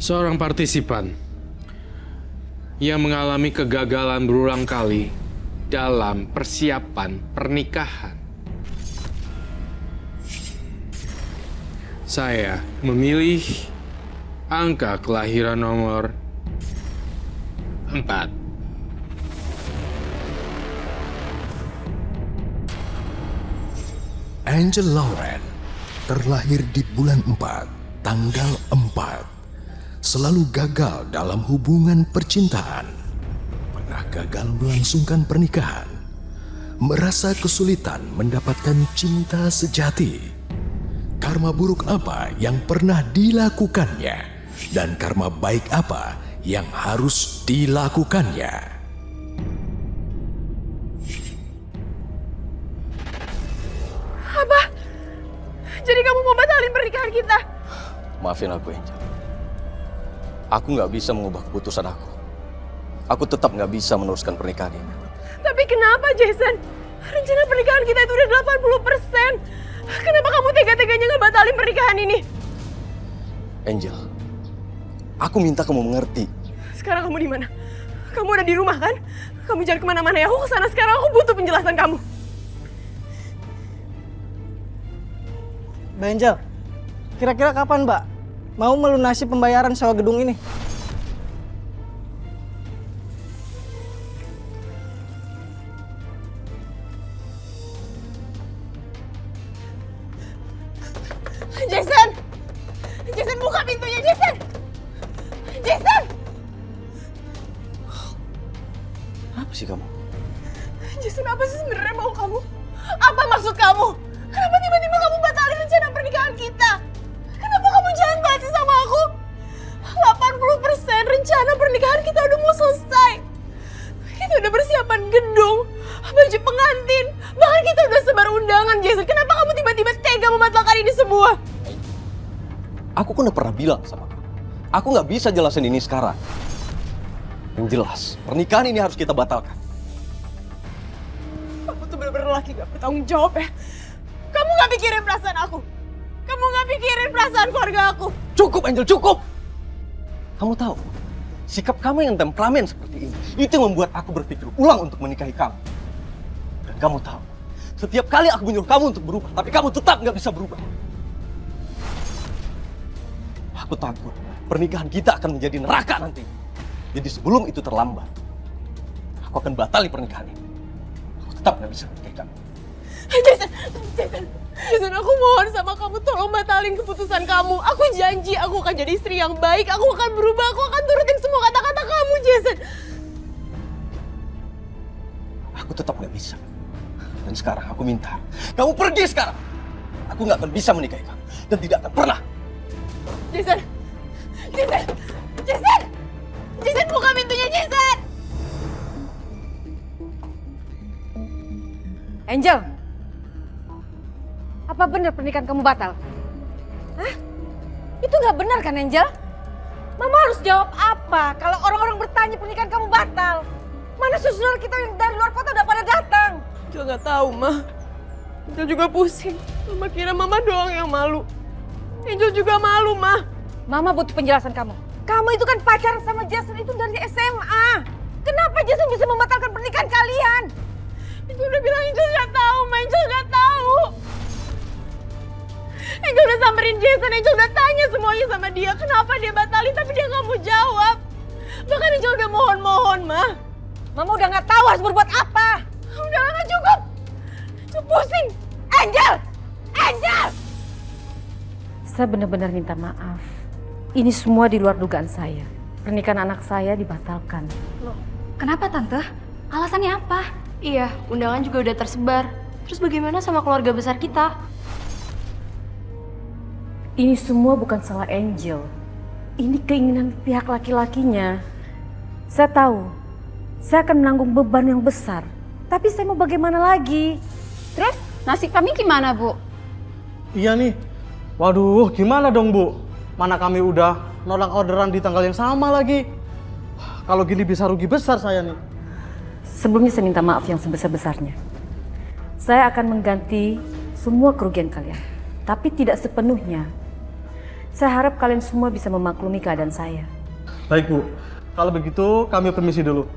Seorang partisipan yang mengalami kegagalan berulang kali dalam persiapan pernikahan. Saya memilih angka kelahiran nomor 4. Angel Lauren terlahir di bulan 4, tanggal 4. Selalu gagal dalam hubungan percintaan. Pernah gagal melangsungkan pernikahan. Merasa kesulitan mendapatkan cinta sejati. Karma buruk apa yang pernah dilakukannya? Dan karma baik apa yang harus dilakukannya? Apa? Jadi kamu mau batalin pernikahan kita? Maafin aku, Angel. Aku nggak bisa mengubah keputusan aku. Aku tetap nggak bisa meneruskan pernikahan ini. Tapi kenapa, Jason? Rencana pernikahan kita itu udah 80%. Kenapa kamu tega-teganya ngebatalin pernikahan ini? Angel, aku minta kamu mengerti. Sekarang kamu di mana? Kamu udah di rumah kan? Kamu jangan kemana-mana ya. Aku kesana sekarang. Aku butuh penjelasan kamu. Mbak Angel, kira-kira kapan Mbak mau melunasi pembayaran sewa gedung ini? Jason! Jason, buka pintunya, Jason! Jason! Apa sih kamu? Jason, apa sih sebenarnya mau kamu? Apa maksud kamu? Kenapa tiba-tiba kamu batalin rencana pernikahan kita? Kenapa kamu jahat banget sih sama aku? 80% rencana pernikahan kita udah mau selesai. Kita udah persiapan gedung, baju pengantin, bahkan kita udah sebar undangan, Jason. Kenapa kamu tiba-tiba tega membatalkan ini semua? Aku kan udah pernah bilang sama kamu. Aku nggak bisa jelasin ini sekarang. Yang jelas, pernikahan ini harus kita batalkan. Kamu tuh bener-bener laki gak bertanggung jawab ya. Kamu gak pikirin perasaan aku. Kamu gak pikirin perasaan keluarga aku. Cukup, Angel, cukup! Kamu tahu, sikap kamu yang temperamen seperti ini, itu yang membuat aku berpikir ulang untuk menikahi kamu. Dan kamu tahu, setiap kali aku menyuruh kamu untuk berubah, tapi kamu tetap nggak bisa berubah. Aku takut pernikahan kita akan menjadi neraka nanti. Jadi sebelum itu terlambat, aku akan batali pernikahan ini. Aku tetap nggak bisa menikahi kamu. Jason, aku mohon sama kamu, tolong batalin keputusan kamu. Aku janji aku akan jadi istri yang baik, aku akan berubah, aku akan turutin semua kata-kata kamu, Jason. Aku tetap nggak bisa. Dan sekarang aku minta, kamu pergi sekarang. Aku nggak akan bisa menikahi kamu. Dan tidak akan pernah. Jason, buka pintunya, Jason. Angel, apa benar pernikahan kamu batal? Hah? Itu nggak benar kan, Angel? Mama harus jawab apa kalau orang-orang bertanya pernikahan kamu batal? Mana saudara kita yang dari luar kota udah pada datang? Angel nggak tahu, Ma. Angel juga pusing. Mama kira Mama doang yang malu. Angel juga malu, Ma. Mama butuh penjelasan kamu. Kamu itu kan pacaran sama Jason itu dari SMA. Kenapa Jason bisa membatalkan pernikahan kalian? Angel udah bilang Angel nggak tahu, Ma. Angel nggak tahu. Angel udah samperin Jason, Angel udah tanya semuanya sama dia. Kenapa dia batalin, tapi dia nggak mau jawab. Bahkan Angel udah mohon-mohon, Ma. Mama udah nggak tahu harus berbuat apa. Udah nggak cukup. Cukup pusing. Angel! Angel! Saya benar-benar minta maaf. Ini semua di luar dugaan saya. Pernikahan anak saya dibatalkan. Loh, kenapa Tante? Alasannya apa? Iya, undangan juga udah tersebar. Terus bagaimana sama keluarga besar kita? Ini semua bukan salah Angel. Ini keinginan pihak laki-lakinya. Saya tahu, saya akan menanggung beban yang besar. Tapi saya mau bagaimana lagi? Terus nasib kami gimana, Bu? Iya nih. Waduh, gimana dong Bu? Mana kami udah nolak orderan di tanggal yang sama lagi. Kalau gini bisa rugi besar saya nih. Sebelumnya saya minta maaf yang sebesar-besarnya. Saya akan mengganti semua kerugian kalian. Tapi tidak sepenuhnya. Saya harap kalian semua bisa memaklumi keadaan saya. Baik Bu, kalau begitu kami permisi dulu.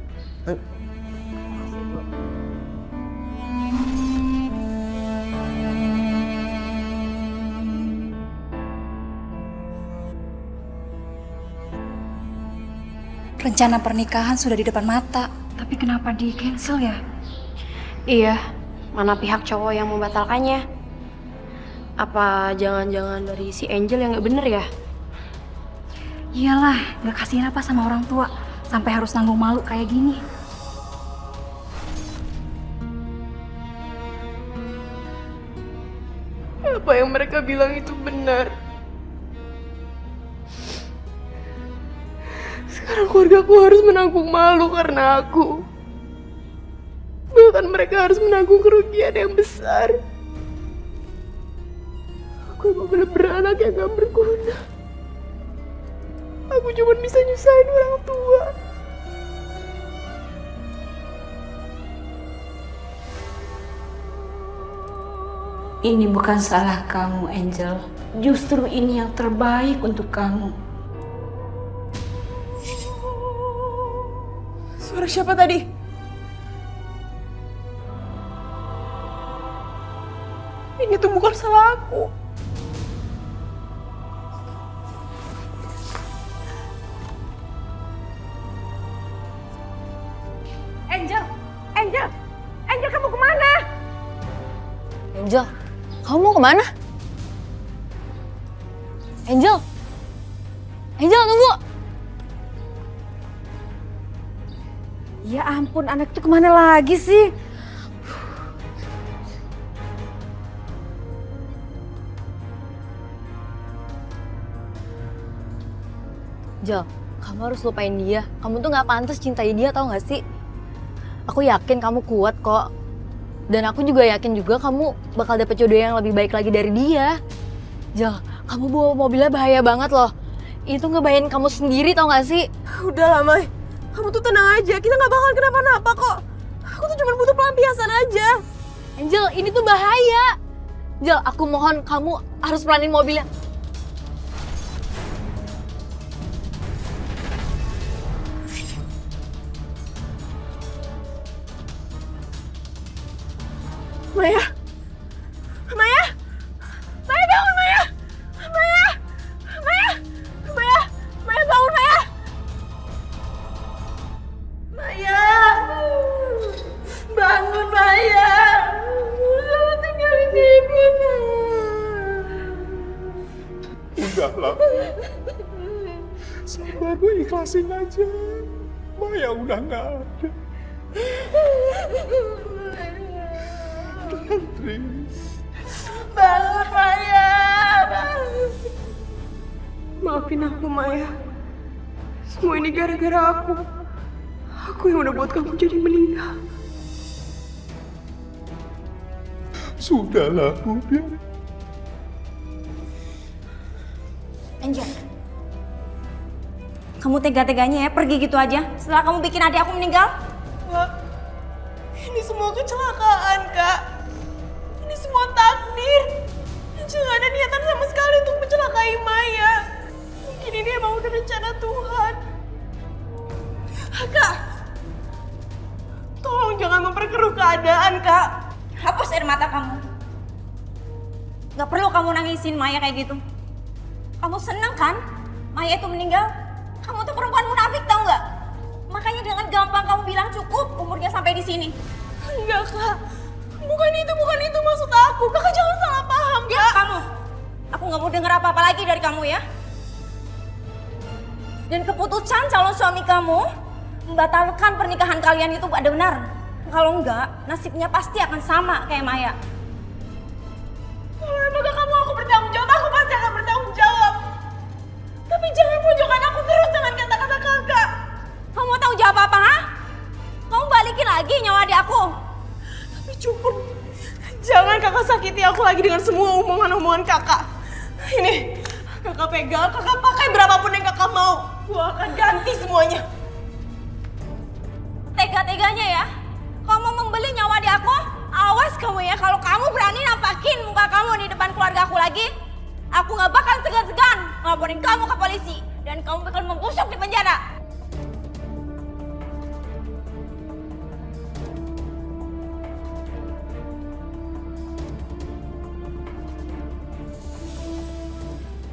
Rencana pernikahan sudah di depan mata. Tapi kenapa di-cancel ya? Iya, mana pihak cowok yang membatalkannya? Apa jangan-jangan dari si Angel yang nggak bener ya? Iyalah, gak kasihan apa sama orang tua. Sampai harus nanggung malu kayak gini. Apa yang mereka bilang itu benar. Sekarang keluargaku harus menanggung malu karena aku. Bahkan mereka harus menanggung kerugian yang besar. Aku emang bener-bener anak yang gak berguna. Aku cuma bisa nyusahin orang tua. Ini bukan salah kamu, Angel. Justru ini yang terbaik untuk kamu. Suara siapa tadi? Ini tuh bukan salah aku. Angel kamu kemana? Angel, kamu mau kemana? Angel, tunggu. Ya ampun, anak itu kemana lagi sih? Angel, kamu harus lupain dia. Kamu tuh gak pantas cintai dia, tau gak sih? Aku yakin kamu kuat kok. Dan aku juga yakin juga kamu bakal dapet jodoh yang lebih baik lagi dari dia. Jel, kamu bawa mobilnya bahaya banget loh. Itu ngebahayain kamu sendiri tau gak sih? Udah lah, Mai. Kamu tuh tenang aja, kita gak bakalan kenapa-napa kok. Aku tuh cuma butuh pelampiasan aja. Angel, ini tuh bahaya. Jel, aku mohon kamu harus pelanin mobilnya. Maya! Maya! Maya bangun, Maya! Maya! Maya! Maya! Maya bangun, Maya! Maya! Bangun, Maya! Jangan tinggalin ibu. Udahlah. Sabar, gue ikhlasin aja. Maya udah gak ada. Tris. Bangun, Maya! Bangun. Maafin aku, Maya. Semua ini gara-gara aku. Aku yang udah buat kamu jadi meninggal. Sudahlah, Bu. Biar. Angel, kamu tega-teganya ya pergi gitu aja setelah kamu bikin adik aku meninggal? Kak, ini semua kecelakaan, Kak. Ini semua takdir. Jangan ada niatan sama sekali untuk mencelakai Maya. Mungkin ini emang udah rencana Tuhan. Kak, tolong jangan memperkeruh keadaan, Kak. Hapus air mata kamu. Gak perlu kamu nangisin Maya kayak gitu. Kamu seneng kan Maya itu meninggal? Kamu tuh perempuan munafik tau nggak? Makanya dengan gampang kamu bilang cukup umurnya sampai di sini. Enggak, Kak. Bukan itu maksud aku. Kakak jangan salah paham, Kak. Ya kamu. Aku nggak mau denger apa-apa lagi dari kamu ya. Dan keputusan calon suami kamu membatalkan pernikahan kalian itu ada benar. Kalau enggak, nasibnya pasti akan sama kayak Maya. Kalau emang kamu aku bertanggung jawab, aku pasti akan bertanggung jawab. Tapi jangan pojokkan aku terus dengan kata-kata kakak. Kamu mau tahu jawab apa, ha? Kamu balikin lagi nyawa adik aku. Tapi cukup. Jangan kakak sakiti aku lagi dengan semua omongan-omongan kakak. Ini, kakak pegang, kakak pakai berapapun yang kakak mau. Gua akan ganti semuanya. Tega-teganya ya. Kamu membeli nyawa adik aku? Awas kamu ya, kalau kamu berani nampakin muka kamu di depan keluarga aku lagi, aku gak bakal segan-segan ngelaporin kamu ke polisi. Dan kamu bakal membusuk di penjara.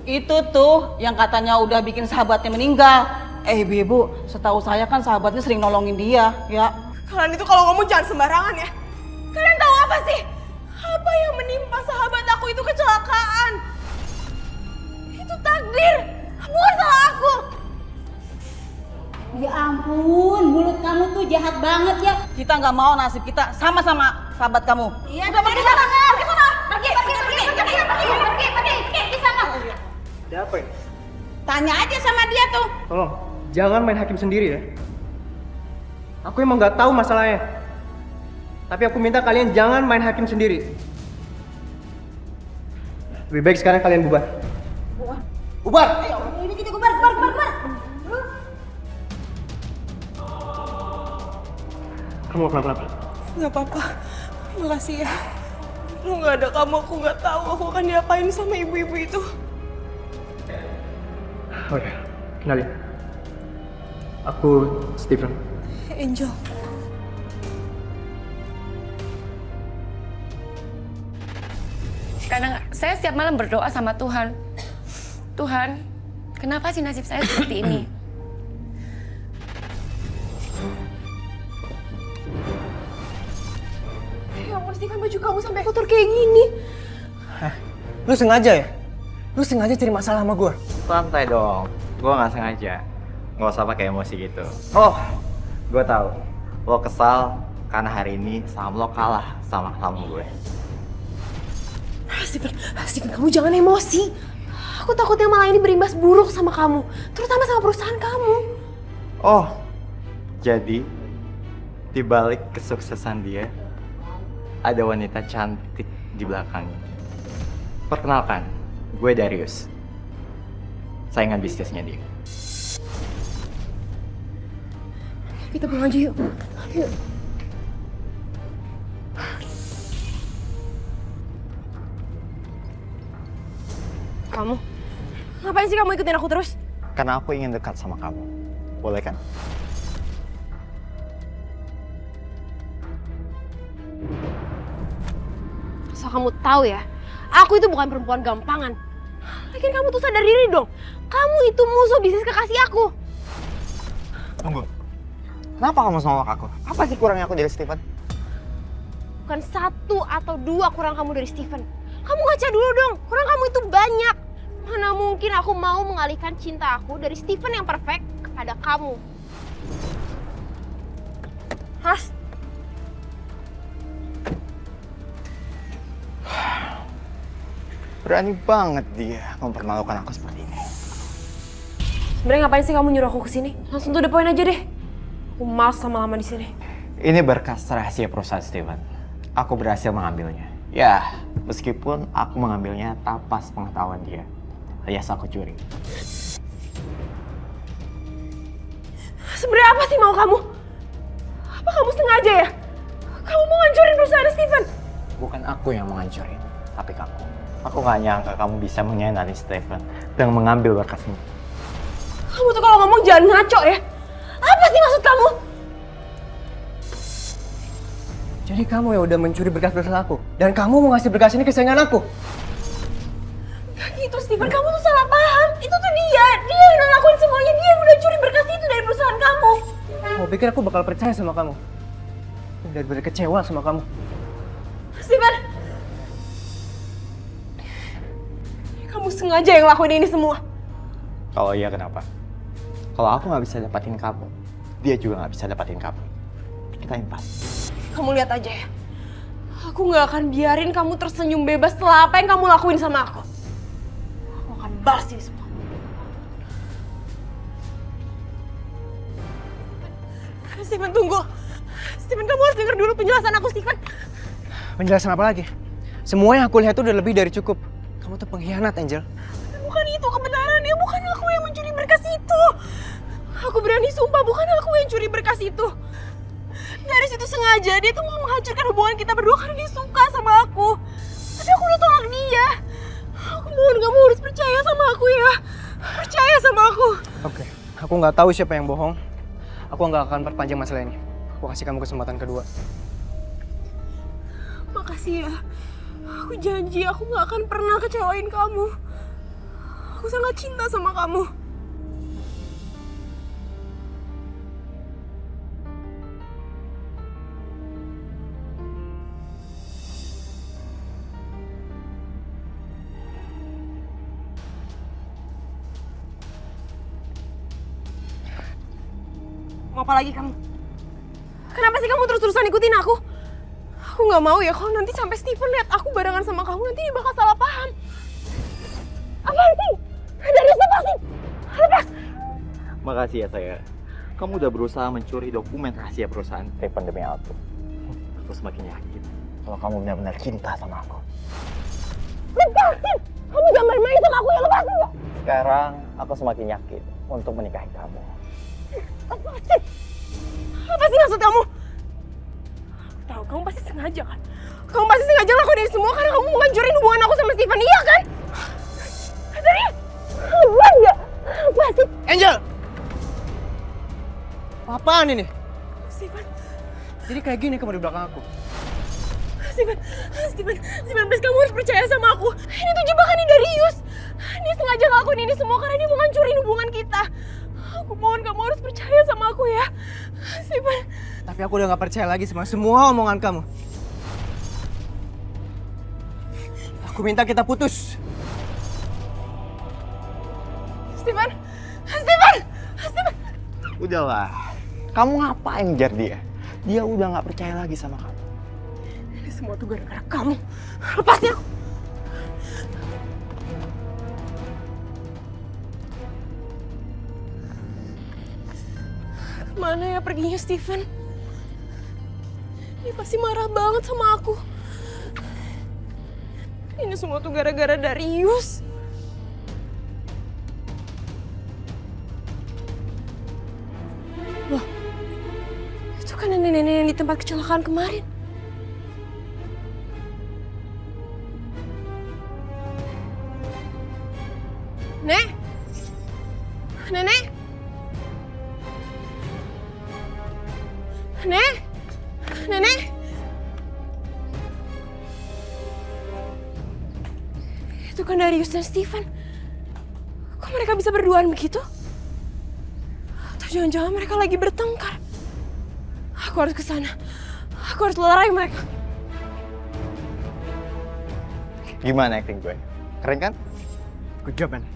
Itu tuh yang katanya udah bikin sahabatnya meninggal. Ibu, setahu saya kan sahabatnya sering nolongin dia, ya. Kalian itu kalau ngomong jangan sembarangan ya. Kalian tahu apa sih? Apa yang menimpa sahabat aku itu kecelakaan. Itu takdir, bukan salah aku. Ya ampun, mulut kamu tuh jahat banget ya. Kita nggak mau nasib kita sama-sama sahabat kamu. Iya, Udah pergi sana, pergi sana. Pergi di sana. Ada apa ini? Tanya aja sama dia tuh. Tolong, jangan main hakim sendiri ya. Aku emang nggak tahu masalahnya. Tapi aku minta kalian jangan main hakim sendiri. Lebih baik sekarang kalian bubar. Bubar! Ini kita bubar. Kamu kenapa? Gak apa-apa, makasih ya. Lu gak ada kamu, aku gak tahu aku akan diapain sama ibu-ibu itu. Oh ya, kenalin. Aku Steven. Angel. Kadang saya setiap malam berdoa sama Tuhan. Tuhan, kenapa sih nasib saya seperti ini? Ya ampun, Steven, baju kamu sampai kotor kayak gini. Lu sengaja ya? Lu sengaja cari masalah sama gue? Santai dong, gue nggak sengaja. Nggak usah pakai emosi gitu. Oh, gue tahu. Lo kesal karena hari ini saham lo kalah sama saham gue. Steven, kamu jangan emosi. Aku takutnya malah ini berimbas buruk sama kamu, terutama sama perusahaan kamu. Oh, jadi di balik kesuksesan dia ada wanita cantik di belakangnya. Perkenalkan, gue Darius. Saingan bisnisnya dia. Kita pulang aja yuk. Yuk. Kamu? Ngapain sih kamu ikutin aku terus? Karena aku ingin dekat sama kamu. Boleh kan? Asal kamu tahu ya, aku itu bukan perempuan gampangan. Lagian kamu tuh sadar diri dong. Kamu itu musuh bisnis kekasih aku. Tunggu. Kenapa kamu nolak aku? Apa sih kurangnya aku dari Steven? Bukan satu atau dua kurang kamu dari Steven. Kamu ngaca dulu dong, kurang kamu itu banyak. Mana mungkin aku mau mengalihkan cinta aku dari Steven yang perfect kepada kamu. Has? Berani banget dia mempermalukan aku seperti ini. Sebenarnya ngapain sih kamu nyuruh aku kesini? Langsung to the point aja deh. Aku males sama lama di sini. Ini berkas rahasia perusahaan Steven. Aku berhasil mengambilnya. Ya, meskipun aku mengambilnya tanpa sepengetahuan dia. Alias aku curi. Sebenarnya apa sih mau kamu? Apa kamu sengaja ya? Kamu mau ngancurin perusahaan Steven? Bukan aku yang menghancurin, tapi kamu. Aku gak nyangka kamu bisa mengkhianati Steven dan mengambil berkas ini. Kamu tuh kalau ngomong jangan ngaco ya. Apa sih maksud kamu? Jadi kamu yang udah mencuri berkas-berkas aku? Dan kamu mau ngasih berkas ini ke saingan aku? Gak gitu Steven, kamu tuh salah paham. Itu tuh dia yang ngelakuin semuanya. Dia yang udah curi berkas itu dari perusahaan kamu. Mau pikir aku bakal percaya sama kamu? Benar-benar kecewa sama kamu. Steven, kamu sengaja yang ngelakuin ini semua. Kalau iya kenapa? Kalau aku gak bisa dapatin kamu, dia juga gak bisa dapatin kamu. Kita impas. Kamu lihat aja ya. Aku gak akan biarin kamu tersenyum bebas setelah apa yang kamu lakuin sama aku. Aku akan balas ini semua. Steven, tunggu. Steven, kamu harus denger dulu penjelasan aku, Steven. Penjelasan apa lagi? Semua yang aku lihat itu udah lebih dari cukup. Kamu tuh pengkhianat, Angel. Bukan itu kebenarannya, bukan aku yang mencuri berkas itu. Aku berani sumpah bukan aku yang curi berkas itu. Dari situ sengaja, dia tuh mau menghancurkan hubungan kita berdua karena dia suka sama aku. Tapi aku udah tolak dia. Aku mohon kamu harus percaya sama aku ya. percaya sama aku. Oke, aku nggak tahu siapa yang bohong. Aku nggak akan perpanjang masalah ini. Aku kasih kamu kesempatan kedua. Makasih ya. Aku janji aku gak akan pernah kecewain kamu. Aku sangat cinta sama kamu. Mau apa lagi kamu? Kenapa sih kamu terus-terusan ikutin aku? Aku nggak mau ya kalau nanti sampai Steven lihat aku barengan sama kamu, nanti dia bakal salah paham. Apaan sih? Darius, lepasin! Lepas! Makasih ya saya. Kamu udah berusaha mencuri dokumen rahasia perusahaan Steven demi aku. Aku semakin yakin kalau kamu benar-benar cinta sama aku. Lepasin! Kamu jangan main-main sama aku ya, lepasin ya! Sekarang aku semakin yakin untuk menikahi kamu. Lepasin! Apa sih maksud kamu? Aku tahu, kamu pasti sengaja kan? Kamu pasti sengaja ngelakuin ini semua karena kamu mau ngancurin hubungan aku sama Steven, iya kan? Darius! Lepas ya! Lepasin! Angel! Apaan ini? Steven, Jadi kayak gini kamu di belakang aku. Steven, please kamu harus percaya sama aku. Ini tuh jebakannya Darius. Dia sengaja ngelakuin ini semua karena dia mau ngancurin hubungan kita. Aku mohon kamu harus percaya sama aku ya. Steven. Tapi aku udah gak percaya lagi sama semua omongan kamu. Aku minta kita putus. Steven. Udahlah, kamu ngapain ngejar dia? Dia udah gak percaya lagi sama kamu. Ini semua tuh gara-gara kamu. Lepasin aku. Kemana ya perginya Steven? Dia pasti marah banget sama aku. Ini semua tuh gara-gara Darius. Loh, itu kan nenek-nenek yang di tempat kecelakaan kemarin. Nek? Nenek? Nenek? Nenek? Itu kan Darius dan Steven. Kok mereka bisa berduaan begitu? Atau jangan-jangan mereka lagi bertengkar? Aku harus ke sana. Aku harus lerai mereka. Gimana acting gue? Keren kan? Good job, man.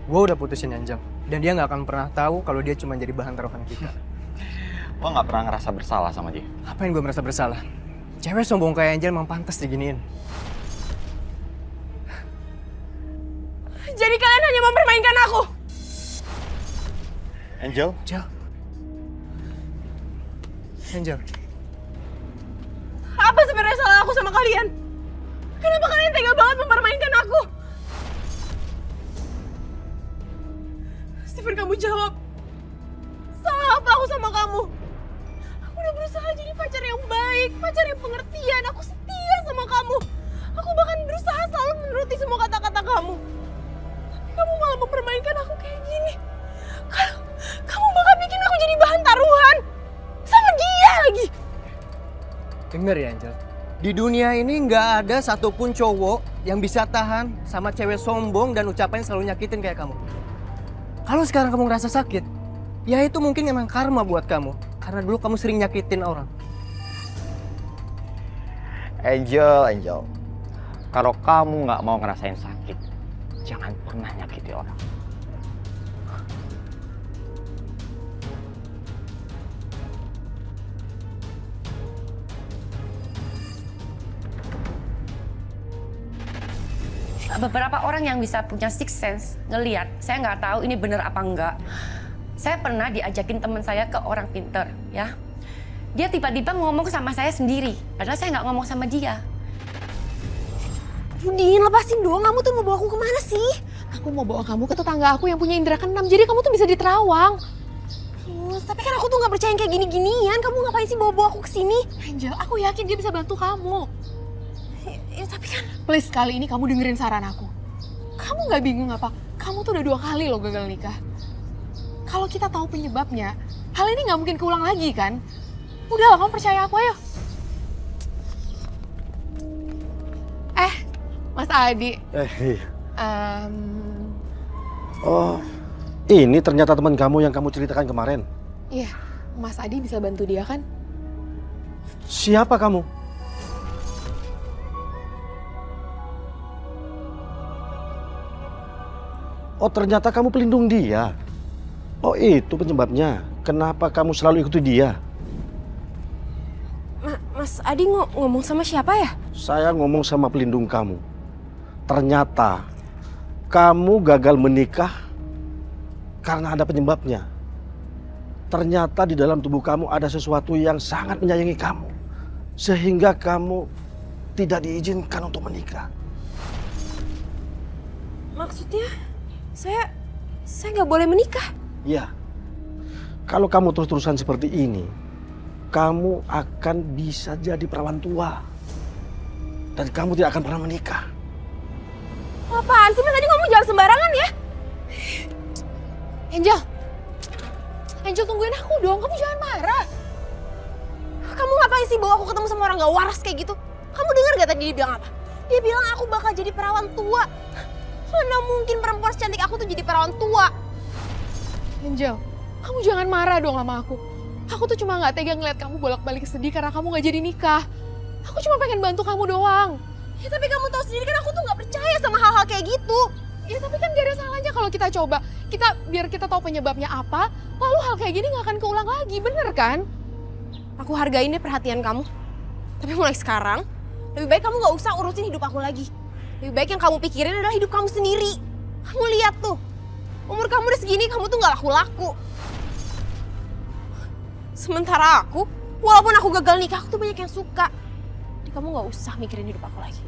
Gue udah putusin Angel. Dan dia gak akan pernah tahu kalau dia cuma jadi bahan taruhan kita. Lo gak pernah ngerasa bersalah sama dia? Apa yang gue merasa bersalah? Cewek sombong kayak Angel emang pantas diginiin. Jadi kalian hanya mempermainkan aku? Angel? Angel. Apa sebenarnya salah aku sama kalian? Kenapa kalian tega banget mempermainkan aku? Steven, kamu jawab. Salah apa aku sama kamu? Aku udah berusaha jadi pacar yang baik, pacar yang pengertian. Aku setia sama kamu. Aku bahkan berusaha selalu menuruti semua kata-kata kamu. Tapi kamu malah mempermainkan aku kayak gini. Kamu bahkan bikin aku jadi bahan taruhan. Sama dia lagi. Dengar ya, Angel. Di dunia ini nggak ada satupun cowok yang bisa tahan sama cewek sombong dan ucapan yang selalu nyakitin kayak kamu. Kalau sekarang kamu ngerasa sakit, ya itu mungkin memang karma buat kamu. Karena dulu kamu sering nyakitin orang. Angel. Kalau kamu nggak mau ngerasain sakit, jangan pernah nyakiti orang. Beberapa orang yang bisa punya sixth sense ngelihat, saya nggak tahu ini benar apa enggak. Saya pernah diajakin teman saya ke orang pinter, ya. Dia tiba-tiba ngomong sama saya sendiri, padahal saya nggak ngomong sama dia. Udin, lepasin dong. Kamu tuh mau bawa aku kemana sih? Aku mau bawa kamu ke tetangga aku yang punya indera keenam. Jadi kamu tuh bisa diterawang. Tapi kan aku tuh nggak percaya kayak gini-ginian. Kamu ngapain sih bawa aku ke sini? Angel, aku yakin dia bisa bantu kamu. Ya, tapi kan please kali ini kamu dengerin saran aku. Kamu nggak bingung apa? Kamu tuh udah 2 kali loh gagal nikah. Kalau kita tahu penyebabnya, hal ini nggak mungkin keulang lagi kan? Udah lah, kamu percaya aku ayo. Mas Adi. Iya. Oh, ini ternyata teman kamu yang kamu ceritakan kemarin. Iya, Mas Adi bisa bantu dia kan? Siapa kamu? Oh, ternyata kamu pelindung dia. Oh, itu penyebabnya. Kenapa kamu selalu ikuti dia? Mas Adi ngomong sama siapa ya? Saya ngomong sama pelindung kamu. Ternyata kamu gagal menikah karena ada penyebabnya. Ternyata di dalam tubuh kamu ada sesuatu yang sangat menyayangi kamu. Sehingga kamu tidak diizinkan untuk menikah. Maksudnya saya nggak boleh menikah? Iya. Kalau kamu terus-terusan seperti ini, kamu akan bisa jadi perawan tua. Dan kamu tidak akan pernah menikah. Apaan sih Mas Adi ngomong jangan sembarangan ya? Angel tungguin aku dong, kamu jangan marah. Kamu ngapain sih bawa aku ketemu sama orang gak waras kayak gitu? Kamu dengar gak tadi dia bilang apa? Dia bilang aku bakal jadi perawan tua. Mana mungkin perempuan secantik aku tuh jadi perawan tua? Angel, kamu jangan marah dong sama aku. Aku tuh cuma gak tega ngeliat kamu bolak-balik sedih karena kamu gak jadi nikah. Aku cuma pengen bantu kamu doang. Ya tapi kamu tahu sendiri kan aku tuh gak percaya sama hal-hal kayak gitu. Ya tapi kan gak ada salahnya kalau kita coba. Biar kita tahu penyebabnya apa, lalu hal kayak gini gak akan keulang lagi, bener kan? Aku hargain deh perhatian kamu. Tapi mulai sekarang, lebih baik kamu gak usah urusin hidup aku lagi. Lebih baik yang kamu pikirin adalah hidup kamu sendiri. Kamu lihat tuh, umur kamu udah segini, kamu tuh gak laku-laku. Sementara aku, walaupun aku gagal nikah, aku tuh banyak yang suka. Jadi kamu gak usah mikirin hidup aku lagi.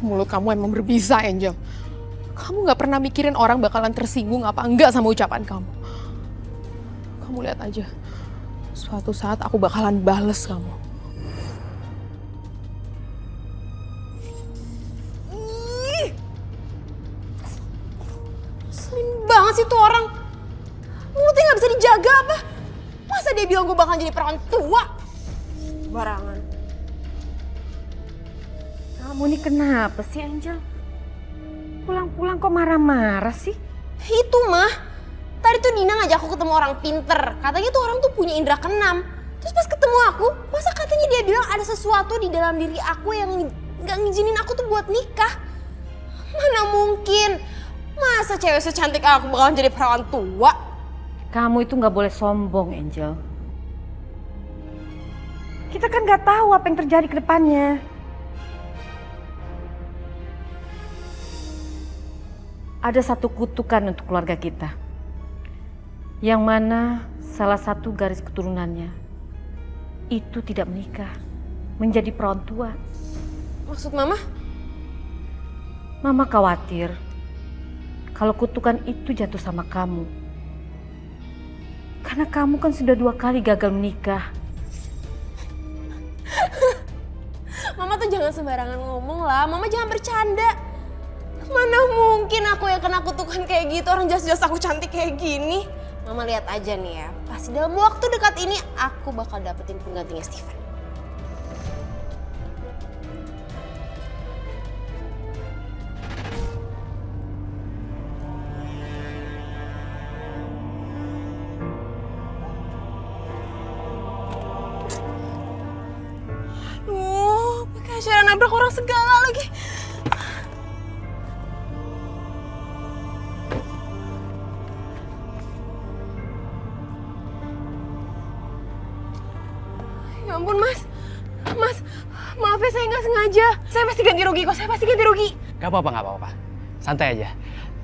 Mulut kamu emang berbisa, Angel. Kamu gak pernah mikirin orang bakalan tersinggung apa enggak sama ucapan kamu. Kamu lihat aja, suatu saat aku bakalan bales kamu. Ih, selin banget sih tuh orang. Mulutnya gak bisa dijaga apa? Masa dia bilang gue bakalan jadi perawan tua? Barangan. Kamu ini kenapa sih, Angel? Pulang-pulang kok marah-marah sih? Itu mah, tadi tuh Nina ngajak aku ketemu orang pinter. Katanya tuh orang tuh punya indera keenam. Terus pas ketemu aku, masa katanya dia bilang ada sesuatu di dalam diri aku yang gak ngizinin aku tuh buat nikah. Mana mungkin? Masa cewek secantik aku bakalan jadi perawan tua? Kamu itu gak boleh sombong, Angel. Kita kan gak tahu apa yang terjadi ke depannya. Ada satu kutukan untuk keluarga kita. Yang mana salah satu garis keturunannya itu tidak menikah, menjadi perawan tua. Maksud Mama? Mama khawatir kalau kutukan itu jatuh sama kamu. Karena kamu kan sudah 2 kali gagal menikah. Mama tuh jangan sembarangan ngomong lah, Mama jangan bercanda. Mana mungkin aku yang kena kutukan kayak gitu, orang jelas-jelas aku cantik kayak gini. Mama lihat aja nih ya, pasti dalam waktu dekat ini aku bakal dapetin penggantinya Steven. Aduh, pakai acara nabrak orang segala lagi. Ya ampun Mas, maaf ya saya nggak sengaja. Saya pasti ganti rugi kok, saya pasti ganti rugi. Gak apa-apa. Santai aja.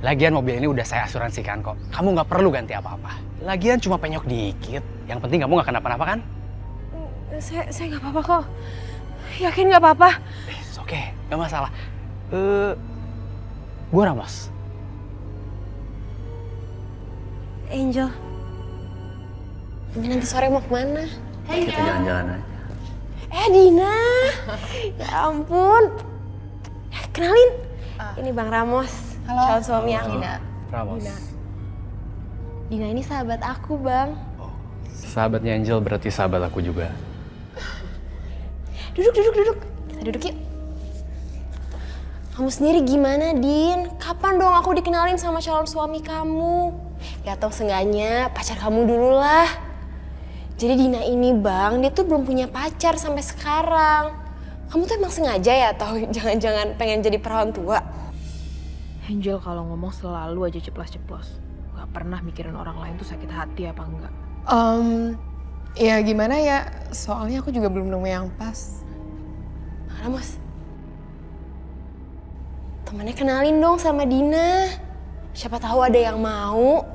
Lagian mobil ini udah saya asuransikan kok. Kamu nggak perlu ganti apa-apa. Lagian cuma penyok dikit. Yang penting kamu nggak kenapa-napa kan? Saya nggak apa-apa kok. Yakin nggak apa-apa? Oke, nggak masalah. Gue Ramos. Angel. Nanti sore mau kemana? Kita jalan-jalan aja. Dina. Ya ampun. Kenalin, ini Bang Ramos. Halo. Calon suami aku. Ramos. Dina ini sahabat aku, Bang. Sahabatnya Angel berarti sahabat aku juga. Duduk. Kita duduk yuk. Kamu sendiri gimana, Din? Kapan dong aku dikenalin sama calon suami kamu? Ya atau seenggaknya pacar kamu dulu lah. Jadi Dina ini, Bang, dia tuh belum punya pacar sampai sekarang. Kamu tuh emang sengaja ya atau jangan-jangan pengen jadi perawan tua? Angel kalau ngomong selalu aja ceplos-ceplos. Gak pernah mikirin orang lain tuh sakit hati apa enggak. Ya gimana ya, soalnya aku juga belum nemu yang pas. Ramos, temennya kenalin dong sama Dina. Siapa tahu ada yang mau.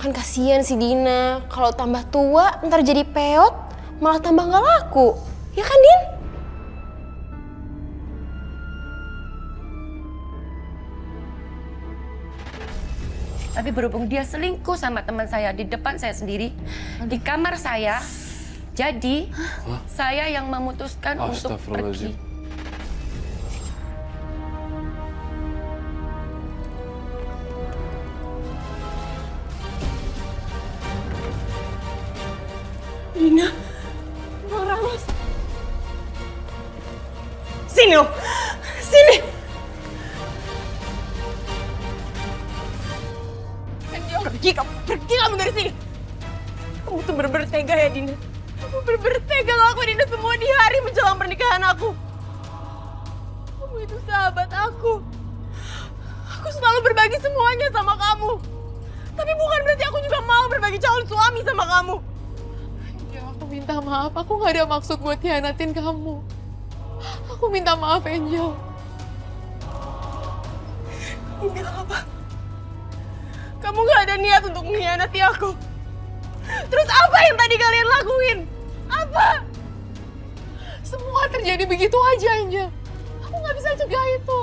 Kan kasihan si Dina, kalau tambah tua ntar jadi peot, malah tambah gak laku. Ya kan, Din? Tapi berhubung dia selingkuh sama teman saya di depan saya sendiri, di kamar saya, jadi saya yang memutuskan untuk pergi. Dina, Bang Ramos. Sini lo, sini. Pergi kamu dari sini. Kamu tuh bener-bener tega ya, Dina. Kamu bener-bener tega ngelakuin ini semua di hari menjelang pernikahan aku. Kamu itu sahabat aku. Aku selalu berbagi semuanya sama kamu. Tapi bukan berarti aku juga mau berbagi calon suami sama kamu. Angel, aku minta maaf. Aku gak ada maksud buat hianatin kamu. Aku minta maaf, Angel. Kamu bilang apa? Kamu gak ada niat untuk mengkhianati aku. Terus apa yang tadi kalian lakuin? Apa? Semua terjadi begitu aja, Angel. Aku gak bisa cegah itu.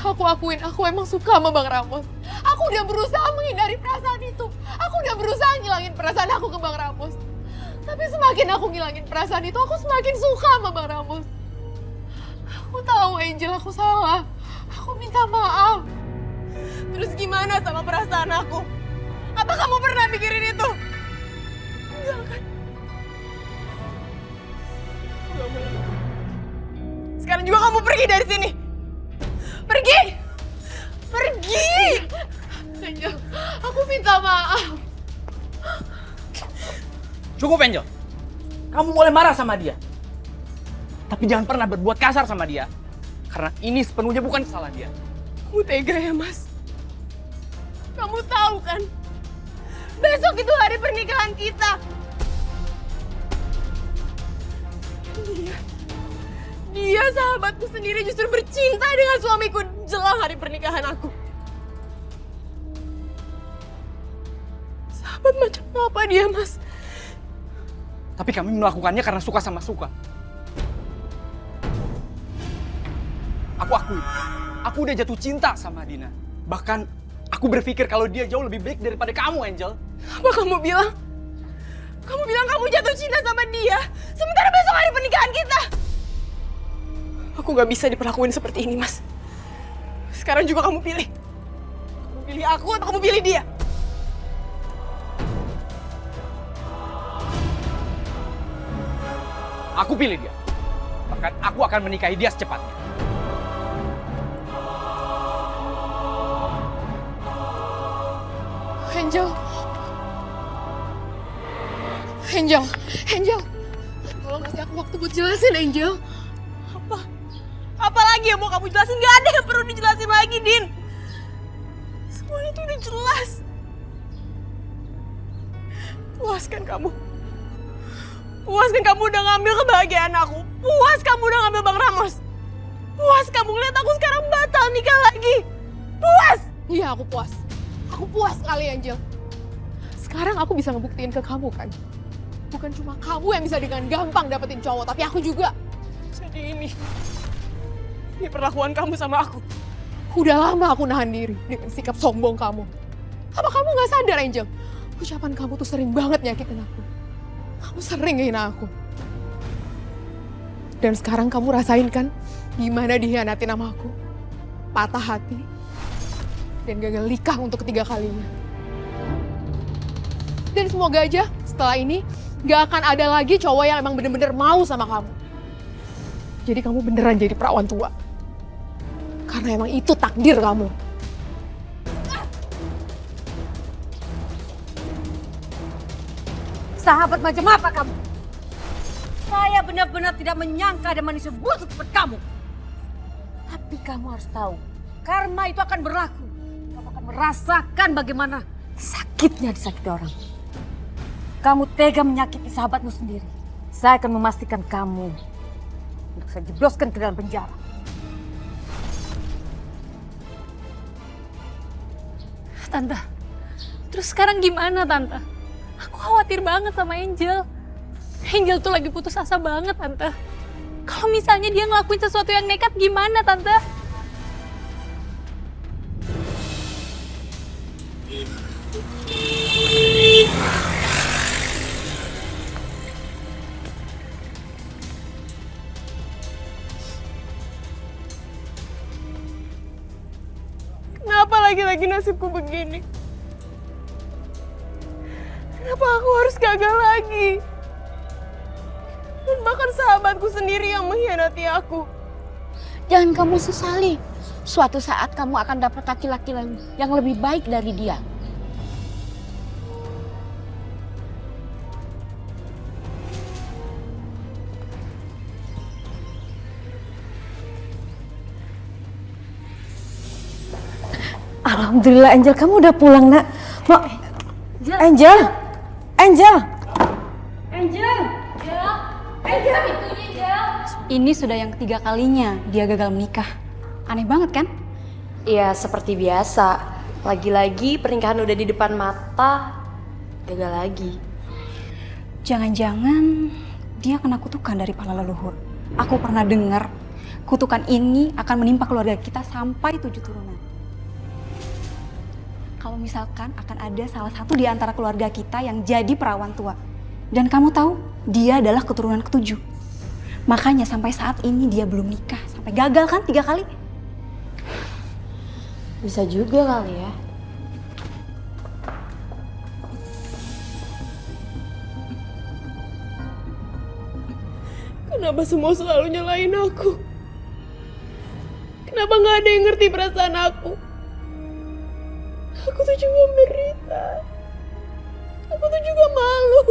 Aku akuin, aku emang suka sama Bang Ramos. Aku udah berusaha menghindari perasaan itu. Aku udah berusaha ngilangin perasaan aku ke Bang Ramos. Tapi semakin aku ngilangin perasaan itu, aku semakin suka sama Bang Ramos. Aku tahu, Angel, aku salah. Aku minta maaf. Terus gimana sama perasaan aku? Apa kamu pernah mikirin itu? Enggak kan? Sekarang juga kamu pergi dari sini. Pergi! Pergi! Angel, aku minta maaf. Cukup, Angel. Kamu boleh marah sama dia. Tapi jangan pernah berbuat kasar sama dia. Karena ini sepenuhnya bukan salah dia. Kamu tega ya, Mas? Kamu tahu kan? Besok itu hari pernikahan kita. Dia sahabatku sendiri justru bercinta dengan suamiku jelang hari pernikahan aku. Sahabat macam apa dia, Mas? Tapi kami melakukannya karena suka sama suka. Aku akui, aku udah jatuh cinta sama Dina. Bahkan aku berpikir kalau dia jauh lebih baik daripada kamu, Angel. Apa kamu bilang? Kamu bilang kamu jatuh cinta sama dia, sementara besok hari pernikahan kita. Aku gak bisa diperlakuin seperti ini, Mas. Sekarang juga kamu pilih. Kamu pilih aku atau kamu pilih dia? Aku pilih dia. Bahkan aku akan menikahi dia secepatnya. Angel. Angel. Angel. Tolong kasih aku waktu buat jelasin, Angel. Apa? Apa lagi yang mau kamu jelasin? Gak ada yang perlu dijelasin lagi, Din. Semuanya itu udah jelas. Puas kan kamu? Puas kan kamu udah ngambil kebahagiaan aku? Puas kamu udah ngambil Bang Ramos? Puas kamu ngeliat aku sekarang batal nikah lagi? Puas? Iya, aku puas. Aku puas sekali, Angel. Sekarang aku bisa ngebuktiin ke kamu kan. Bukan cuma kamu yang bisa dengan gampang dapetin cowok, tapi aku juga. Jadi ini perlakuan kamu sama aku. Udah lama aku nahan diri dengan sikap sombong kamu. Apa kamu gak sadar, Angel? Ucapan kamu tuh sering banget nyakitin aku. Kamu sering ngehina aku. Dan sekarang kamu rasain kan gimana dihianatin sama aku. Patah hati. Dan gagal nikah untuk ketiga kalinya. Dan semoga aja setelah ini gak akan ada lagi cowok yang emang bener-bener mau sama kamu. Jadi kamu beneran jadi perawan tua. Karena emang itu takdir kamu. Sahabat macam apa kamu? Saya benar-benar tidak menyangka ada manusia busuk seperti kamu. Tapi kamu harus tahu, karma itu akan berlaku. Kamu akan merasakan bagaimana sakitnya disakiti orang. Kamu tega menyakiti sahabatmu sendiri. Saya akan memastikan kamu untuk saya jebloskan ke dalam penjara. Tante, terus sekarang gimana Tante? Aku khawatir banget sama Angel. Angel tuh lagi putus asa banget Tante. Kalau misalnya dia ngelakuin sesuatu yang nekat gimana Tante? Kenapa lagi-lagi nasibku begini? Kenapa aku harus gagal lagi? Dan bahkan sahabatku sendiri yang mengkhianati aku. Jangan kamu sesali. Suatu saat kamu akan dapat laki-laki yang lebih baik dari dia. Alhamdulillah Angel, kamu udah pulang nak. Angel. Ini sudah yang ketiga kalinya dia gagal menikah. Aneh banget kan? Ya seperti biasa. Lagi-lagi pernikahan udah di depan mata, gagal lagi. Jangan-jangan dia kena kutukan dari para leluhur. Aku pernah dengar kutukan ini akan menimpa keluarga kita sampai 7 turunan. Kalau misalkan akan ada salah satu di antara keluarga kita yang jadi perawan tua. Dan kamu tahu, dia adalah keturunan ke-7. Makanya sampai saat ini dia belum nikah. Sampai gagal kan 3 kali. Bisa juga kali ya. Kenapa semua selalu nyalain aku? Kenapa gak ada yang ngerti perasaan aku? Aku tuh juga menderita. Aku tuh juga malu.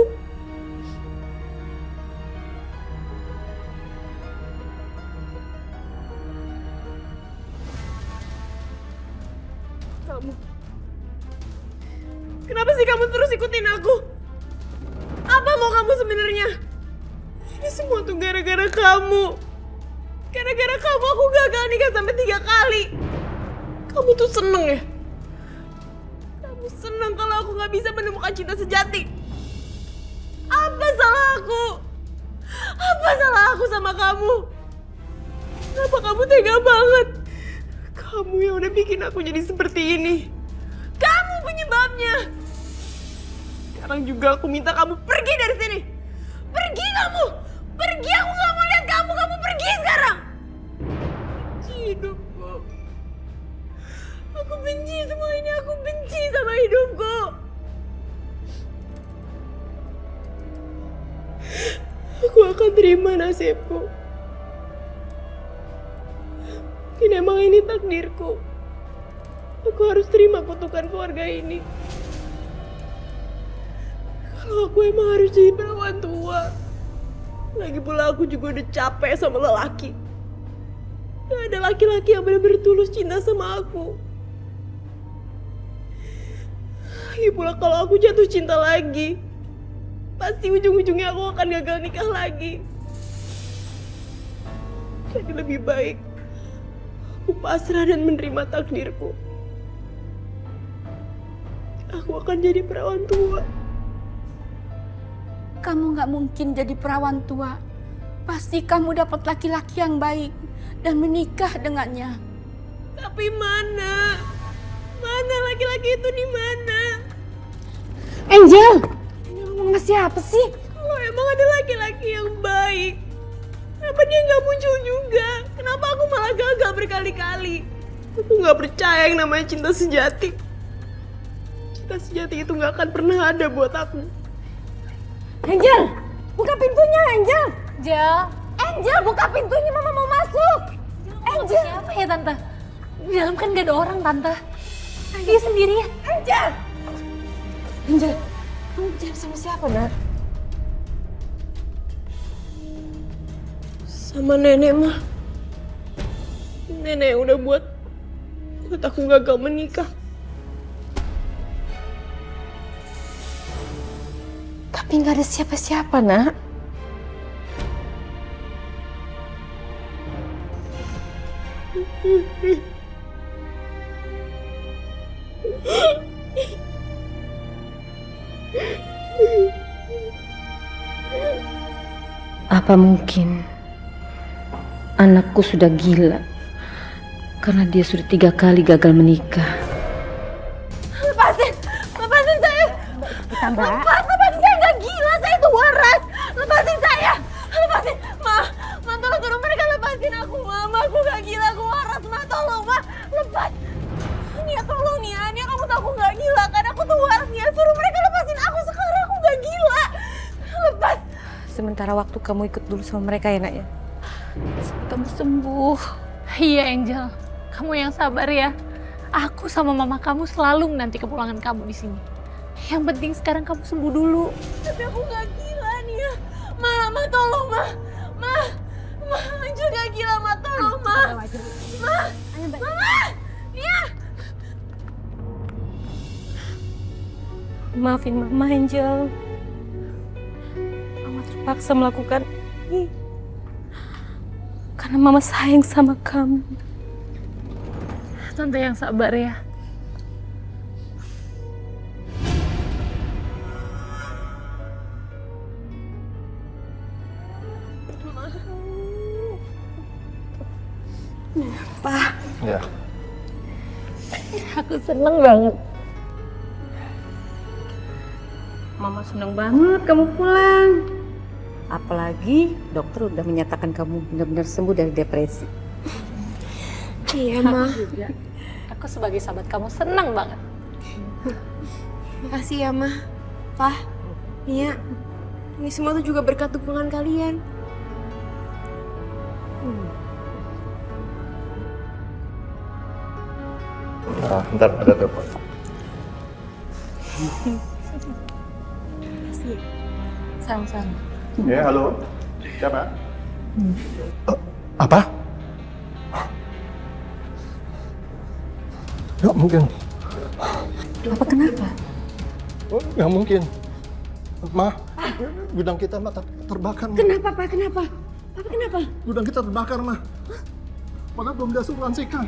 Kamu. Kenapa sih kamu terus ikutin aku? Apa mau kamu sebenarnya? Ini semua tuh gara-gara kamu. Gara-gara kamu aku gagal nikah sampai 3 kali. Kamu tuh seneng ya? Kamu seneng kalau aku gak bisa menemukan cinta sejati. Apa salah aku? Apa salah aku sama kamu? Kenapa kamu tega banget? Kamu yang udah bikin aku jadi seperti ini. Kamu penyebabnya. Sekarang juga aku minta kamu pergi dari sini. Pergi kamu. Pergi, aku gak mau lihat kamu. Kamu pergi sekarang. Benci hidupku. Aku benci semua ini. Aku benci sama hidupku. Aku akan terima nasibku. Mungkin emang ini takdirku. Aku harus terima kutukan keluarga ini. Kalau aku emang harus jadi perawan tua. Lagi pula aku juga udah capek sama lelaki. Gak ada laki-laki yang benar-benar tulus cinta sama aku. Lagi pula kalau aku jatuh cinta lagi, pasti ujung-ujungnya aku akan gagal nikah lagi. Jadi lebih baik aku pasrah dan menerima takdirku. Aku akan jadi perawan tua. Kamu gak mungkin jadi perawan tua. Pasti kamu dapat laki-laki yang baik dan menikah dengannya. Tapi mana? Mana laki-laki itu di mana? Angel! Ngomong siapa sih? Kalau ada laki-laki yang baik? Kenapa dia nggak muncul juga? Kenapa aku malah gagal berkali-kali? Aku nggak percaya yang namanya cinta sejati. Cinta sejati itu nggak akan pernah ada buat aku. Angel, buka pintunya Angel. Angel, buka pintunya, Mama mau masuk. Angel. Siapa ya Tante? Di dalam kan gak ada orang Tante. Dia sendirian. Angel. Angel, kamu bicara sama siapa, Nak? Sama nenek mah. Nenek yang udah buat aku gagal menikah. Tapi nggak ada siapa-siapa, Nak. Apa mungkin anakku sudah gila karena dia sudah 3 kali gagal menikah? Lepasin saya. Lepasin saya, nggak gila, saya itu waras. Lepasin saya, lepasin. Ma, tolong mereka lepasin aku, Ma. Aku nggak gila, aku waras, Ma. Tolong, Ma, lepas. Nia, tolong Nia, kamu tahu aku nggak gila kan? Aku tuh waras, Nia. Suruh mereka lepasin aku sekarang, aku nggak gila. Lepas. Sementara waktu kamu ikut dulu sama mereka ya, Nak ya. Sampai kamu sembuh. Iya Angel, kamu yang sabar ya. Aku sama mama kamu selalu menanti kepulangan kamu di sini. Yang penting sekarang kamu sembuh dulu. Tapi aku nggak gila, Nia. Ma, tolong, Ma. Angel nggak gila, Ma. Tolong, Ma. Mama, Nia. Maafin Mama, Angel. Mama terpaksa melakukan ini karena Mama sayang sama kamu. Tante yang sabar ya. Pa. Ya. Aku seneng banget. Mama senang banget kamu pulang. Apalagi dokter udah menyatakan kamu benar-benar sembuh dari depresi. Iya, Ma. Aku sebagai sahabat kamu senang banget. Makasih ya, Ma. Pa, Nia. Ini semua tuh juga berkat dukungan kalian. Bentar, ada telepon. Sama-sama. Ya, halo. Siapa? Apa? Nggak mungkin. Apa kenapa? Oh, nggak mungkin. Ma, gudang kita Ma, terbakar. Ma. Kenapa, Pak? Kenapa? Papa kenapa? Gudang kita terbakar, Ma. Padahal belum diasuransikan.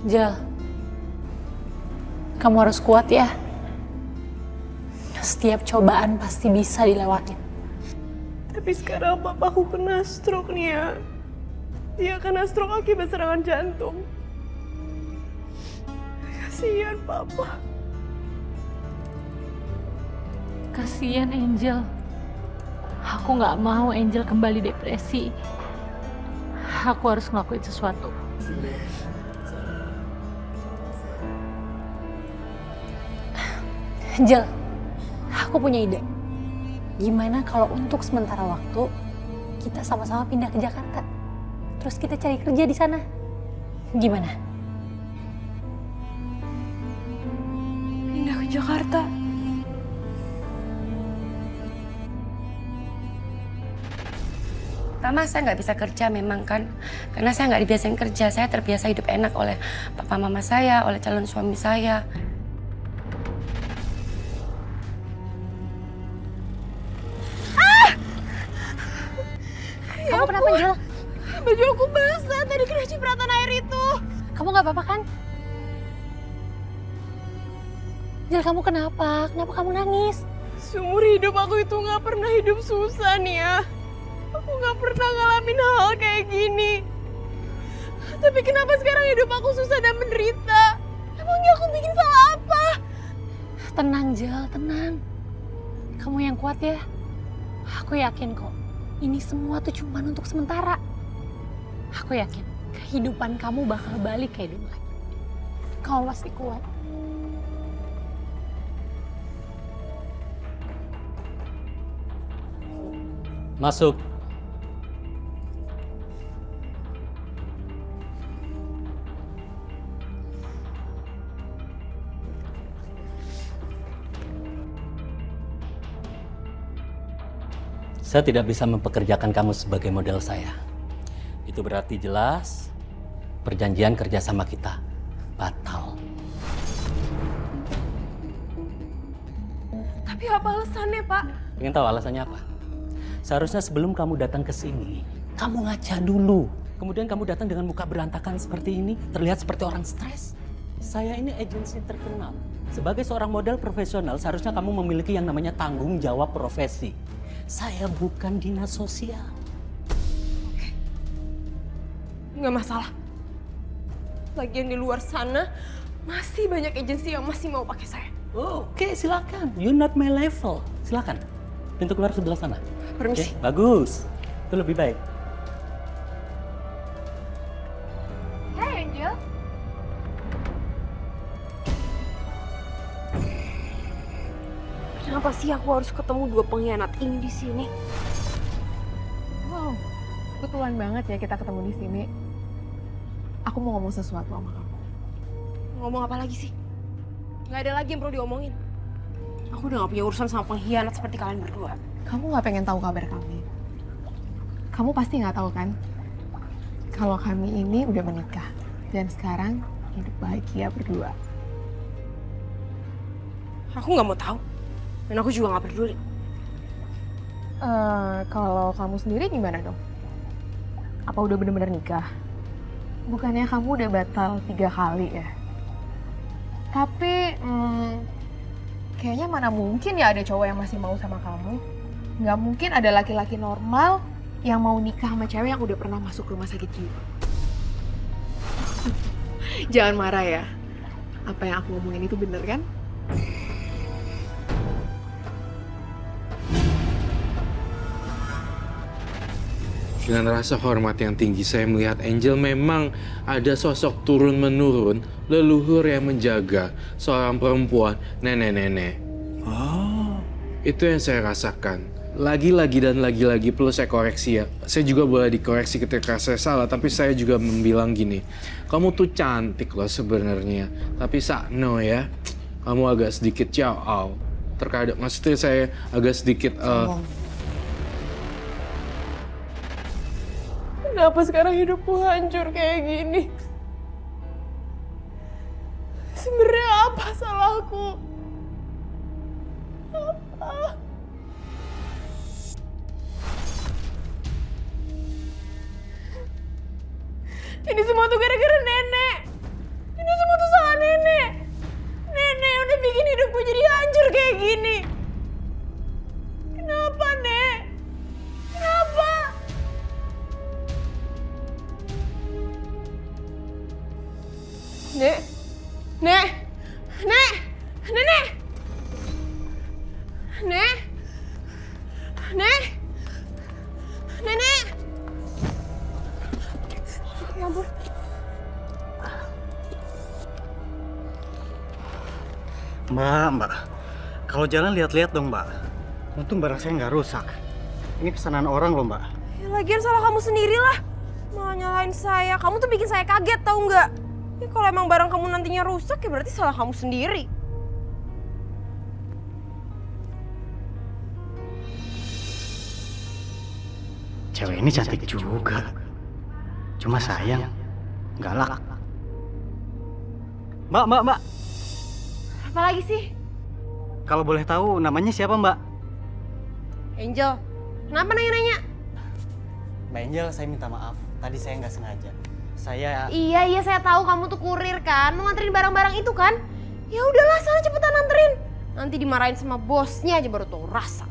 Jel, kamu harus kuat ya. Setiap cobaan pasti bisa dilewatin. Tapi sekarang papaku kena stroke, Nia. Dia kena stroke akibat serangan jantung. Kasihan Papa. Kasihan Angel. Aku nggak mau Angel kembali depresi. Aku harus ngelakuin sesuatu. Angel, aku punya ide. Gimana kalau untuk sementara waktu kita sama-sama pindah ke Jakarta? Terus kita cari kerja di sana. Gimana? Pindah ke Jakarta. Pertama saya nggak bisa kerja memang kan, karena saya nggak dibiasain kerja. Saya terbiasa hidup enak oleh papa mama saya, oleh calon suami saya. Kamu kenapa, Angel? Baju aku basah, tadi kena cipratan air itu. Kamu nggak apa-apa kan? Angel, kamu kenapa? Kenapa kamu nangis? Seumur hidup aku itu gak pernah hidup susah nih ya. Aku gak pernah ngalamin hal kayak gini. Tapi kenapa sekarang hidup aku susah dan menderita? Emangnya aku bikin salah apa? Tenang, Jel, tenang. Kamu yang kuat ya. Aku yakin kok, ini semua tuh cuma untuk sementara. Aku yakin kehidupan kamu bakal balik kayak dulu lagi. Kamu pasti kuat. Masuk. Saya tidak bisa mempekerjakan kamu sebagai model saya. Itu berarti jelas perjanjian kerjasama kita batal. Tapi apa alasannya, Pak? Ingin tahu alasannya apa? Seharusnya sebelum kamu datang ke sini, kamu ngaca dulu. Kemudian kamu datang dengan muka berantakan seperti ini, terlihat seperti orang stres. Saya ini agensi terkenal. Sebagai seorang model profesional, seharusnya kamu memiliki yang namanya tanggung jawab profesi. Saya bukan dinas sosial. Oke. Nggak masalah. Lagian di luar sana, masih banyak agensi yang masih mau pakai saya. Oke, silakan. You're not my level. Silakan. Pintu keluar sebelah sana. Permisi. Oke, bagus. Itu lebih baik. Hey Angel. Kenapa sih aku harus ketemu dua pengkhianat ini di sini? Wow, kebetulan banget ya kita ketemu di sini. Aku mau ngomong sesuatu sama kamu. Ngomong apa lagi sih? Nggak ada lagi yang perlu diomongin. Aku udah gak punya urusan sama pengkhianat seperti kalian berdua. Kamu nggak pengen tahu kabar kami? Kamu pasti nggak tahu kan? Kalau kami ini udah menikah dan sekarang hidup bahagia berdua. Aku nggak mau tahu. Dan aku juga nggak peduli. Kalau kamu sendiri gimana dong? Apa udah bener-bener nikah? Bukannya kamu udah batal 3 kali ya? Tapi kayaknya mana mungkin ya ada cowok yang masih mau sama kamu. Nggak mungkin ada laki-laki normal yang mau nikah sama cewek yang udah pernah masuk rumah sakit jiwa. Jangan marah ya. Apa yang aku ngomongin itu bener kan? Dengan rasa hormat yang tinggi, saya melihat Angel memang ada sosok turun-menurun leluhur yang menjaga seorang perempuan nenek-nenek. Oh. Itu yang saya rasakan. Lagi-lagi dan lagi-lagi perlu saya koreksi ya. Saya juga boleh dikoreksi ketika saya salah, tapi saya juga membilang gini. Kamu tuh cantik loh sebenarnya, tapi sakno ya. Kamu agak sedikit jauh. Terkadang maksudnya saya agak sedikit Kenapa sekarang hidupku hancur kayak gini? Sebenarnya apa salahku? Apa? Ini semua tuh gara-gara nenek. Ini semua tuh salah nenek. Nenek udah bikin hidupku jadi hancur kayak gini. Kenapa, Nek? Kenapa? Nek, Nek, Nek, Nenek, Nek, Nek, Nenek. Ya ampun. Mbak, kalau jalan lihat-lihat dong Mbak. Untung barang saya nggak rusak. Ini pesanan orang loh Mbak. Ya, lagian salah kamu sendirilah. Malah nyalain saya. Kamu tuh bikin saya kaget tahu nggak? Ya, kalau emang barang kamu nantinya rusak ya berarti salah kamu sendiri. Cewek ini cantik juga. Cuma sayang, galak. Mbak. Apa lagi sih? Kalau boleh tahu namanya siapa Mbak? Angel, kenapa nanya-nanya? Mbak Angel, saya minta maaf. Tadi saya nggak sengaja. Saya... Iya, saya tahu kamu tuh kurir kan. Mau nganterin barang-barang itu kan? Ya udahlah, sana cepetan anterin. Nanti dimarahin sama bosnya aja baru tau rasa.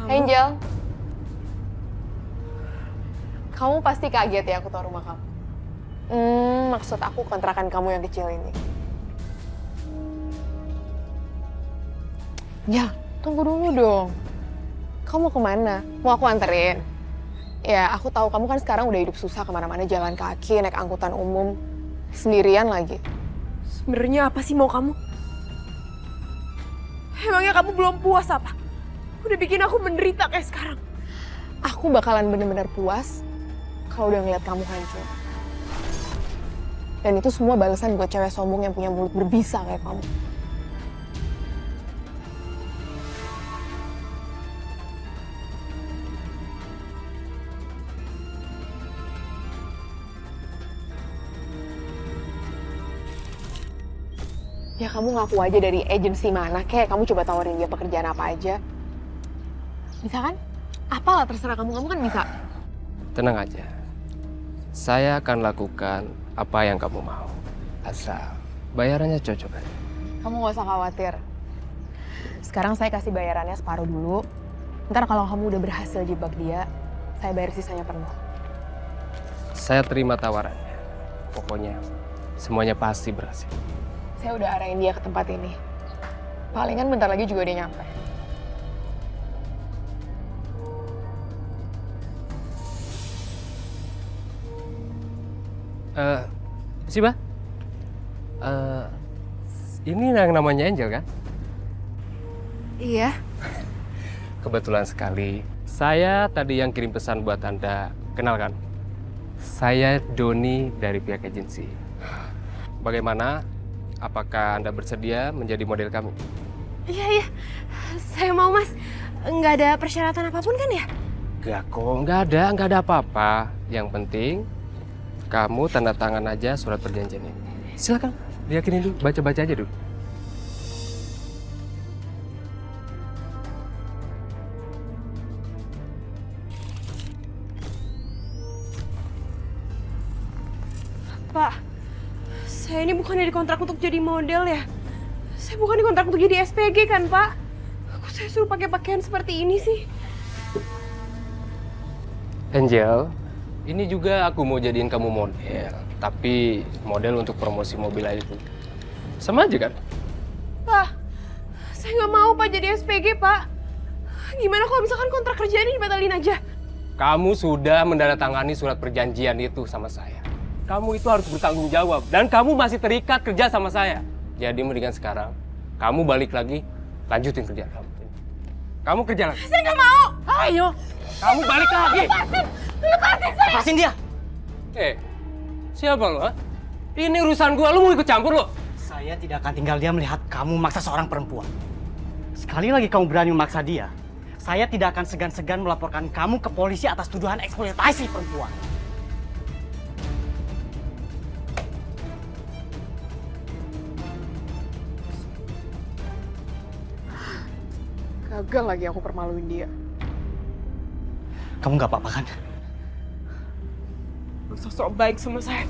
Angel, kamu pasti kaget ya aku tahu rumah kamu. Maksud aku kontrakan kamu yang kecil ini. Ya, tunggu dulu dong. Kamu kemana? Mau aku anterin? Ya, aku tahu kamu kan sekarang udah hidup susah kemana-mana, jalan kaki, naik angkutan umum, sendirian lagi. Sebenarnya apa sih mau kamu? Emangnya kamu belum puas apa? Udah bikin aku menderita kayak sekarang. Aku bakalan bener-bener puas kalau udah ngeliat kamu hancur. Dan itu semua balasan buat cewek sombong yang punya mulut berbisa kayak kamu. Ya kamu ngaku aja dari agensi mana kek, kamu coba tawarin dia pekerjaan apa aja. Bisa kan? Apalah terserah kamu kan bisa. Tenang aja. Saya akan lakukan apa yang kamu mau. Asal bayarannya cocok aja. Kamu gak usah khawatir. Sekarang saya kasih bayarannya separuh dulu. Ntar kalau kamu udah berhasil jebak dia, saya bayar sisanya penuh. Saya terima tawarannya. Pokoknya semuanya pasti berhasil. Saya udah arahin dia ke tempat ini. Palingan bentar lagi juga dia nyampe. Siapa? Ini yang namanya Angel kan? Iya. Kebetulan sekali. Saya tadi yang kirim pesan buat Anda. Kenalkan, saya Doni dari pihak agensi. Bagaimana? Apakah Anda bersedia menjadi model kami? Iya, saya mau mas. Nggak ada persyaratan apapun kan ya? Gak kok, nggak ada apa-apa. Yang penting kamu tanda tangan aja surat perjanjian ini. Silakan, diyakinin dulu, baca-baca aja dulu. Pak, saya ini bukannya dikontrak untuk jadi model ya? Saya bukan dikontrak untuk jadi SPG kan, Pak? Kok saya suruh pakai pakaian seperti ini sih? Angel, ini juga aku mau jadiin kamu model, tapi model untuk promosi mobil aja itu. Sama aja kan? Pak, saya nggak mau Pak jadi SPG, Pak. Gimana kalau misalkan kontrak kerja ini dibatalin aja? Kamu sudah menandatangani surat perjanjian itu sama saya. Kamu itu harus bertanggung jawab, dan kamu masih terikat kerja sama saya. Jadi mendingan sekarang, kamu balik lagi, lanjutin kerjaan kamu. Kamu kerja lagi. Saya nggak mau! Ayo! Kamu balik lagi! Lepasin saya! Lepasin dia! Siapa lo? Ini urusan gua, lu mau ikut campur lo? Saya tidak akan tinggal diam melihat kamu memaksa seorang perempuan. Sekali lagi kamu berani memaksa dia, saya tidak akan segan-segan melaporkan kamu ke polisi atas tuduhan eksploitasi perempuan. Gagal lagi aku permaluin dia. Kamu nggak apa-apa kan? Sosok baik sama saya.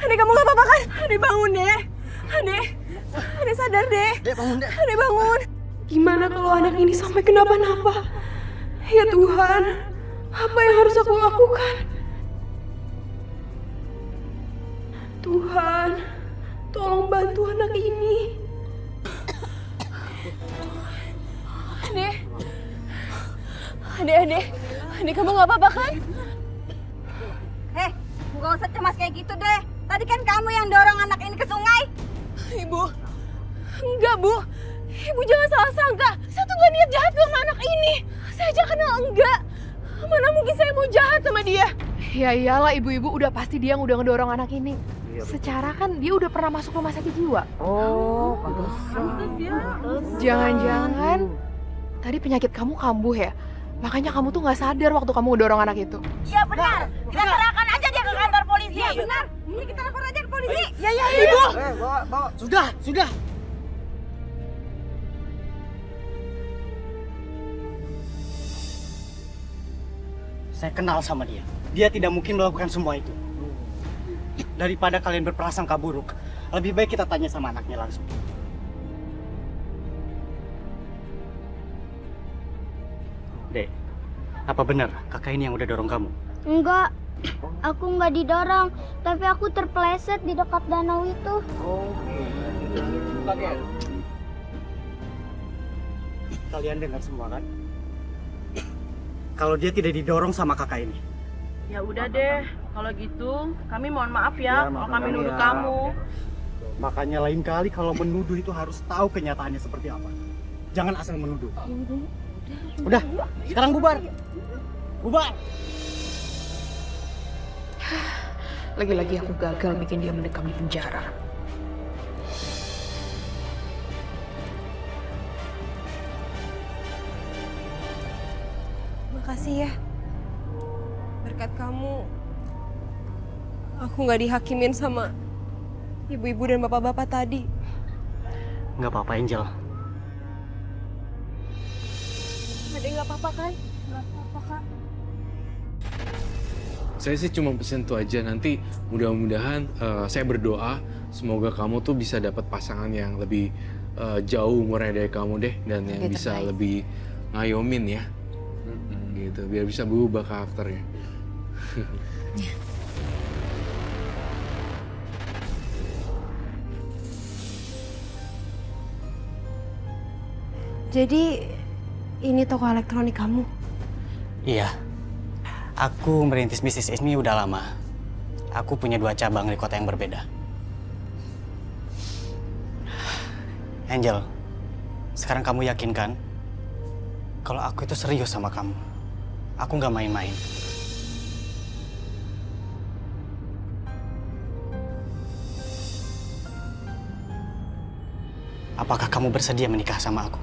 Adek, kamu gak apa-apa kan? Adek bangun deh. Adek sadar deh. Dek bangun dek. Adek bangun. Gimana kalau anak ini sampai kenapa-napa? Ya Tuhan, Apa yang harus aku lakukan? Tuhan, tolong bantu anak ini. Ade, kamu nggak apa-apa kan? Nggak usah cemas kayak gitu deh. Tadi kan kamu yang dorong anak ini ke sungai. Ibu, enggak Bu. Ibu jangan salah sangka. Saya tuh nggak niat jahat sama anak ini. Saya aja kenal enggak. Mana mungkin saya mau jahat sama dia? Ya iyalah ibu-ibu, udah pasti dia yang udah ngedorong anak ini. Secara kan dia udah pernah masuk rumah sakit jiwa. Oh, pantesan. Jangan-jangan tadi penyakit kamu kambuh ya? Makanya kamu tuh nggak sadar waktu kamu ngedorong anak itu. Iya benar. Kita serahkan aja dia ke kantor polisi. Iya benar. Ini kita lapor aja ke polisi. Ya Ibu. Bawa. Sudah. Saya kenal sama dia. Dia tidak mungkin melakukan semua itu. Daripada kalian berprasangka buruk, lebih baik kita tanya sama anaknya langsung. Dek, apa benar kakak ini yang udah dorong kamu? Enggak, aku nggak didorong, tapi aku terpeleset di dekat danau itu. Kalian dengar semua kan? Kalau dia tidak didorong sama kakak ini. Ya udah deh, kalau gitu kami mohon maaf ya kalau kami nuduh kamu. Makanya lain kali kalau menuduh itu harus tahu kenyataannya seperti apa. Jangan asal menuduh. Udah, sekarang bubar. Bubar. Lagi-lagi aku gagal bikin dia mendekam di penjara. Makasih ya. Berkat kamu, aku nggak dihakimin sama ibu-ibu dan bapak-bapak tadi. Nggak apa-apa, Angel. Ada nggak apa-apa kan? Nggak apa-apa Kak. Saya sih cuma pesen tuh aja, nanti mudah-mudahan saya berdoa semoga kamu tuh bisa dapat pasangan yang lebih jauh umurnya dari kamu deh, dan yang bisa lebih ngayomin ya. Gitu, biar bisa berubah karakternya. Jadi ini toko elektronik kamu? Iya. Aku merintis bisnis ini udah lama. Aku punya 2 cabang di kota yang berbeda. Angel, sekarang kamu yakin kan kalau aku itu serius sama kamu? Aku nggak main-main. Apakah kamu bersedia menikah sama aku?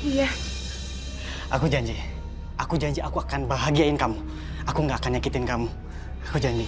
Iya. Aku janji aku akan bahagiain kamu. Aku nggak akan nyakitin kamu. Aku janji.